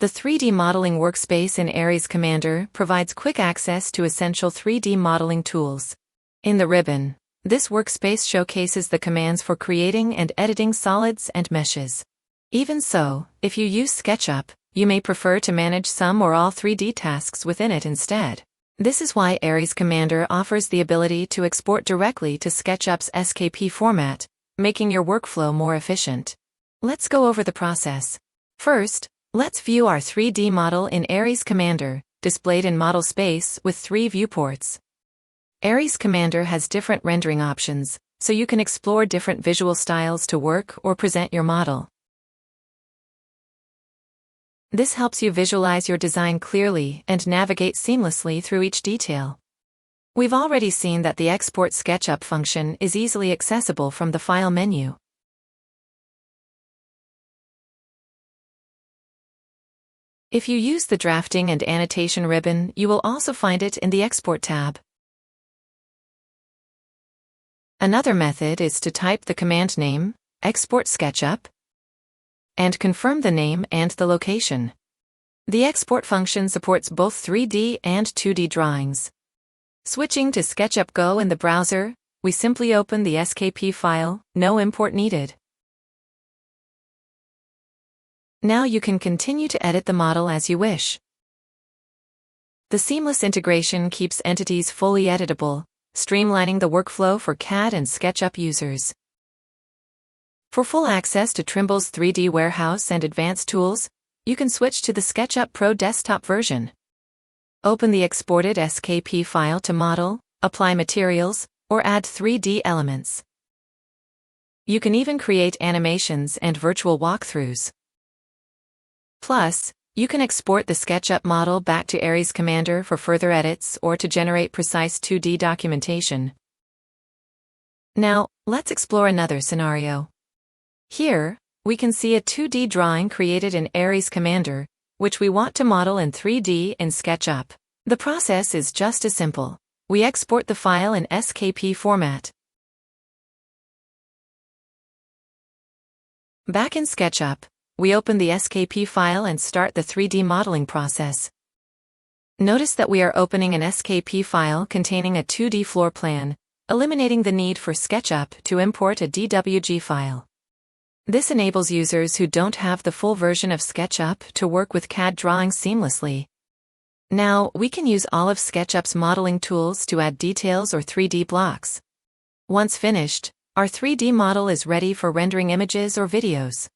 The 3D modeling workspace in Aries Commander provides quick access to essential 3D modeling tools. In the ribbon, this workspace showcases the commands for creating and editing solids and meshes. Even so, if you use Sketchup, you may prefer to manage some or all 3D tasks within it instead. This is why Aries Commander offers the ability to export directly to Sketchup's SKP format, making your workflow more efficient. Let's go over the process. First, let's view our 3D model in Aries Commander, displayed in model space with 3 viewports. Aries Commander has different rendering options, so you can explore different visual styles to work or present your model. This helps you visualize your design clearly and navigate seamlessly through each detail. We've already seen that the Export Sketchup function is easily accessible from the File menu. If you use the Drafting and Annotation ribbon, you will also find it in the Export tab. Another method is to type the command name, Export Sketchup, and confirm the name and the location. The export function supports both 3D and 2D drawings. Switching to SketchUp Go in the browser, we simply open the SKP file, no import needed. Now you can continue to edit the model as you wish. The seamless integration keeps entities fully editable, streamlining the workflow for CAD and SketchUp users. For full access to Trimble's 3D Warehouse and advanced tools, you can switch to the SketchUp Pro desktop version. Open the exported SKP file to model, apply materials, or add 3D elements. You can even create animations and virtual walkthroughs. Plus, you can export the SketchUp model back to Aries Commander for further edits or to generate precise 2D documentation. Now, let's explore another scenario. Here, we can see a 2D drawing created in Aries Commander, which we want to model in 3D in SketchUp. The process is just as simple. We export the file in SKP format. Back in SketchUp, we open the SKP file and start the 3D modeling process. Notice that we are opening an SKP file containing a 2D floor plan, eliminating the need for SketchUp to import a DWG file. This enables users who don't have the full version of SketchUp to work with CAD drawings seamlessly. Now, we can use all of SketchUp's modeling tools to add details or 3D blocks. Once finished, our 3D model is ready for rendering images or videos.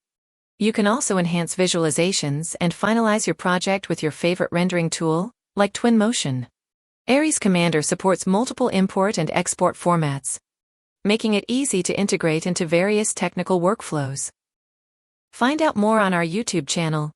You can also enhance visualizations and finalize your project with your favorite rendering tool, like Twinmotion. Aries Commander supports multiple import and export formats, making it easy to integrate into various technical workflows. Find out more on our YouTube channel,